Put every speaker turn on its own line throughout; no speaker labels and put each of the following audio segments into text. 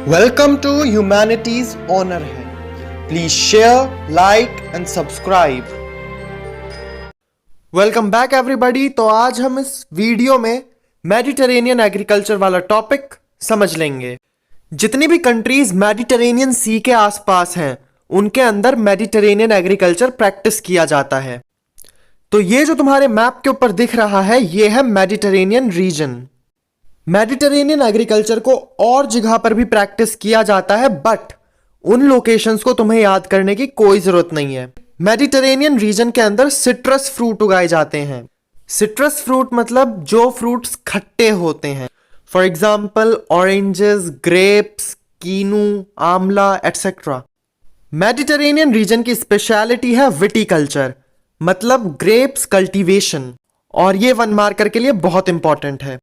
Welcome to humanities honour है। Please share, like and subscribe. Welcome back everybody. तो आज हम इस वीडियो में मेडिटेरेनियन एग्रीकल्चर वाला टॉपिक समझ लेंगे। जितनी भी कंट्रीज मेडिटेरेनियन सी के आसपास हैं उनके अंदर मेडिटेरेनियन एग्रीकल्चर प्रैक्टिस किया जाता है। तो ये जो तुम्हारे मैप के ऊपर दिख रहा है ये है मेडिटेरेनियन रीजन। मेडिटेरेनियन एग्रीकल्चर को और जगह पर भी प्रैक्टिस किया जाता है, बट उन लोकेशंस को तुम्हें याद करने की कोई जरूरत नहीं है। मेडिटेरेनियन रीजन के अंदर सिट्रस फ्रूट उगाए जाते हैं। सिट्रस फ्रूट मतलब जो फ्रूट्स खट्टे होते हैं। For example oranges, grapes, kinnow, आंवला एटसेट्रा। मेडिटेरेनियन रीजन की स्पेशलिटी है विटीकल्चर मतलब ग्रेप्स कल्टीवेशन, और ये वन मार्कर के लिए बहुत इंपॉर्टेंट है।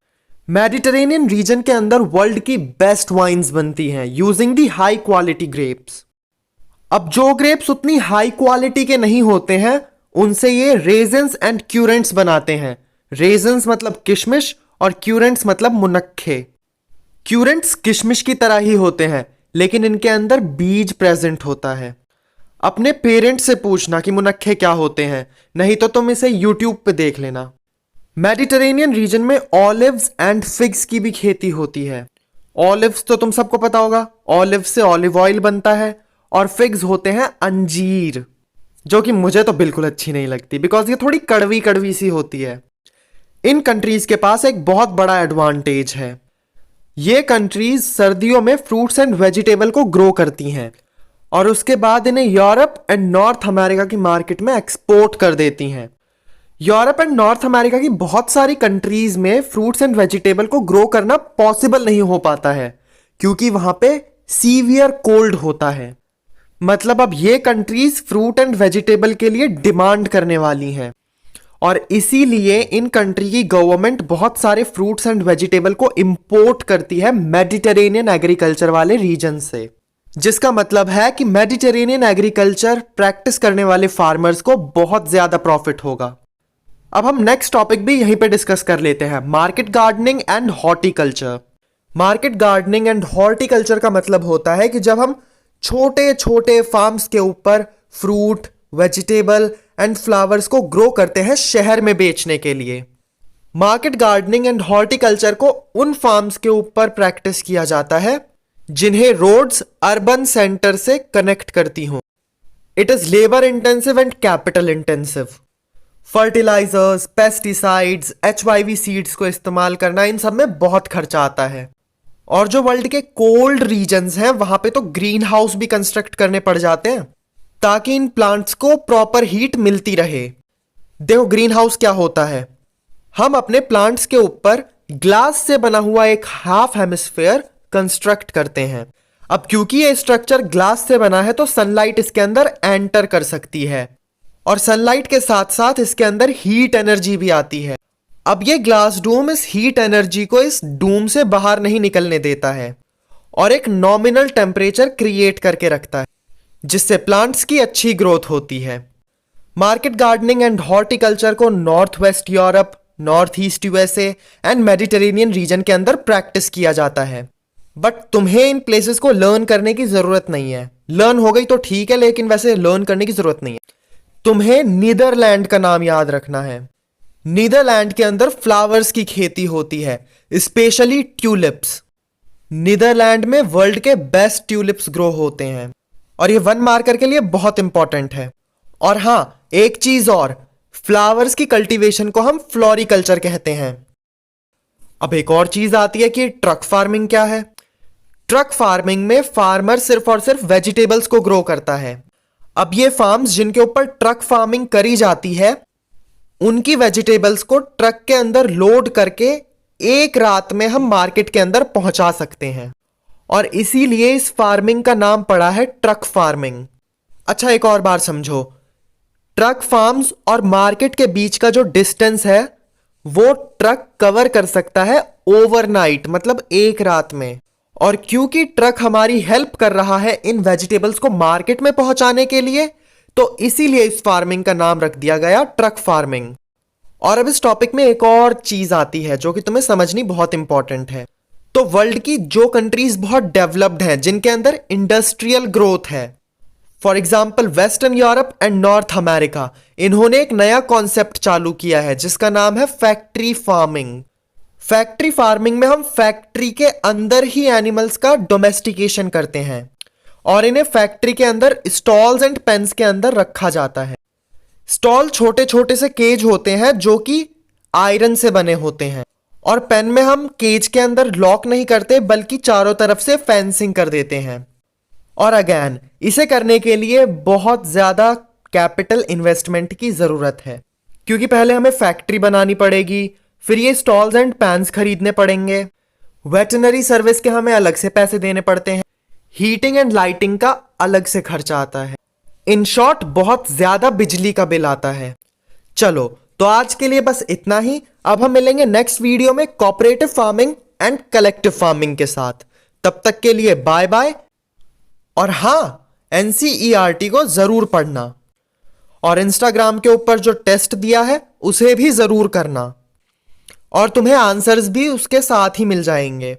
मेडिटेरेनियन रीजन के अंदर वर्ल्ड की बेस्ट वाइन्स बनती हैं using the high quality grapes. अब जो ग्रेप्स उतनी हाई क्वालिटी के नहीं होते हैं उनसे ये रेजन्स एंड क्यूरेंट्स बनाते हैं। रेजन्स मतलब किशमिश और क्यूरेंट्स मतलब मुनक्खे। क्यूरेंट्स किशमिश की तरह ही होते हैं लेकिन इनके अंदर बीज प्रेजेंट होता है। अपने पेरेंट्स से पूछना कि मुनक्खे क्या होते हैं, नहीं तो तुम इसे यूट्यूब पे देख लेना। मेडिटेरेनियन रीजन में ऑलिव्स एंड फिग्स की भी खेती होती है। ऑलिव्स तो तुम सबको पता होगा, ऑलिव से ऑलिव ऑयल बनता है, और फिग्स होते हैं अंजीर, जो कि मुझे तो बिल्कुल अच्छी नहीं लगती बिकॉज ये थोड़ी कड़वी कड़वी सी होती है। इन कंट्रीज के पास एक बहुत बड़ा एडवांटेज है। ये कंट्रीज सर्दियों में फ्रूट्स एंड वेजिटेबल को ग्रो करती हैं और उसके बाद इन्हें यूरोप एंड नॉर्थ अमेरिका की मार्केट में एक्सपोर्ट कर देती हैं। यूरोप एंड नॉर्थ अमेरिका की बहुत सारी कंट्रीज में फ्रूट्स एंड वेजिटेबल को ग्रो करना पॉसिबल नहीं हो पाता है क्योंकि वहां पे सीवियर कोल्ड होता है। मतलब अब ये कंट्रीज फ्रूट एंड वेजिटेबल के लिए डिमांड करने वाली हैं और इसीलिए इन कंट्री की गवर्नमेंट बहुत सारे फ्रूट्स एंड वेजिटेबल को इंपोर्ट करती है मेडिटेरेनियन एग्रीकल्चर वाले रीजन से, जिसका मतलब है कि मेडिटेरेनियन एग्रीकल्चर प्रैक्टिस करने वाले फार्मर्स को बहुत ज्यादा प्रॉफिट होगा। अब हम नेक्स्ट टॉपिक भी यहीं पे डिस्कस कर लेते हैं, market gardening and horticulture. Market gardening and horticulture का मतलब होता है कि जब हम छोटे छोटे फार्म्स के ऊपर फ्रूट, वेजिटेबल एंड फ्लावर्स को ग्रो करते हैं शहर में बेचने के लिए। मार्केट गार्डनिंग एंड हॉर्टिकल्चर को उन फार्म्स के ऊपर प्रैक्टिस किया जाता है जिन्हें रोड्स अर्बन सेंटर से कनेक्ट करती हों। It is labour intensive and capital intensive. Fertilisers, pesticides, HYV seeds को इस्तेमाल करना, इन सब में बहुत खर्चा आता है। और जो वर्ल्ड के कोल्ड रीजन्स हैं वहां पे तो ग्रीन हाउस भी कंस्ट्रक्ट करने पड़ जाते हैं ताकि इन प्लांट्स को प्रॉपर हीट मिलती रहे। देखो ग्रीन हाउस क्या होता है, हम अपने प्लांट्स के ऊपर ग्लास से बना हुआ एक हाफ हेमिस्फेयर कंस्ट्रक्ट करते हैं। अब क्योंकि ये स्ट्रक्चर ग्लास से बना है तो सनलाइट इसके अंदर एंटर कर सकती है और सनलाइट के साथ साथ इसके अंदर हीट एनर्जी भी आती है। अब ये ग्लास डोम इस हीट एनर्जी को इस डोम से बाहर नहीं निकलने देता है और एक नॉमिनल टेम्परेचर क्रिएट करके रखता है जिससे प्लांट्स की अच्छी ग्रोथ होती है। मार्केट गार्डनिंग एंड हॉर्टिकल्चर को north west Europe, north east USA and Mediterranean reason के अंदर प्रैक्टिस किया जाता है। बट तुम्हें इन प्लेसेस को लर्न करने की जरूरत नहीं है। लर्न हो गई तो ठीक है लेकिन वैसे लर्न करने की जरूरत नहीं है। तुम्हें नीदरलैंड का नाम याद रखना है। नीदरलैंड के अंदर फ्लावर्स की खेती होती है, स्पेशली ट्यूलिप्स। नीदरलैंड में वर्ल्ड के बेस्ट ट्यूलिप्स ग्रो होते हैं और ये वन मार्कर के लिए बहुत इंपॉर्टेंट है। और हां, एक चीज और, फ्लावर्स की कल्टीवेशन को हम फ्लोरिकल्चर कहते हैं। अब एक और चीज आती है कि ट्रक फार्मिंग क्या है। ट्रक फार्मिंग में फार्मर सिर्फ और सिर्फ वेजिटेबल्स को ग्रो करता है। अब ये फार्म्स जिनके ऊपर ट्रक फार्मिंग करी जाती है उनकी वेजिटेबल्स को ट्रक के अंदर लोड करके एक रात में हम मार्केट के अंदर पहुंचा सकते हैं और इसीलिए इस फार्मिंग का नाम पड़ा है ट्रक फार्मिंग। अच्छा एक और बार समझो, ट्रक फार्म्स और मार्केट के बीच का जो डिस्टेंस है वो ट्रक कवर कर सकता है ओवरनाइट, मतलब एक रात में। और क्योंकि ट्रक हमारी हेल्प कर रहा है इन वेजिटेबल्स को मार्केट में पहुंचाने के लिए तो इसीलिए इस फार्मिंग का नाम रख दिया गया ट्रक फार्मिंग। और अब इस टॉपिक में एक और चीज आती है जो कि तुम्हें समझनी बहुत इंपॉर्टेंट है। तो वर्ल्ड की जो कंट्रीज बहुत डेवलप्ड हैं, जिनके अंदर इंडस्ट्रियल ग्रोथ है, for example western Europe and north America, इन्होंने एक नया कॉन्सेप्ट चालू किया है जिसका नाम है फैक्ट्री फार्मिंग। फैक्ट्री फार्मिंग में हम फैक्ट्री के अंदर ही एनिमल्स का डोमेस्टिकेशन करते हैं और इन्हें फैक्ट्री के अंदर स्टॉल्स एंड पेन्स के अंदर रखा जाता है। स्टॉल छोटे छोटे से केज होते हैं जो कि आयरन से बने होते हैं, और पेन में हम केज के अंदर लॉक नहीं करते बल्कि चारों तरफ से फेंसिंग कर देते हैं। और अगेन इसे करने के लिए बहुत ज्यादा कैपिटल इन्वेस्टमेंट की जरूरत है, क्योंकि पहले हमें फैक्ट्री बनानी पड़ेगी, फिर ये स्टॉल्स एंड पैन्स खरीदने पड़ेंगे, वेटरनरी सर्विस के हमें अलग से पैसे देने पड़ते हैं, हीटिंग एंड लाइटिंग का अलग से खर्चा आता है। इन शॉर्ट बहुत ज्यादा बिजली का बिल आता है। चलो तो आज के लिए बस इतना ही। अब हम मिलेंगे नेक्स्ट वीडियो में cooperative farming and collective farming के साथ। तब तक के लिए बाय बाय। और हां, एनसीईआरटी को जरूर पढ़ना और इंस्टाग्राम के ऊपर जो टेस्ट दिया है उसे भी जरूर करना, और तुम्हें आंसर्स भी उसके साथ ही मिल जाएंगे।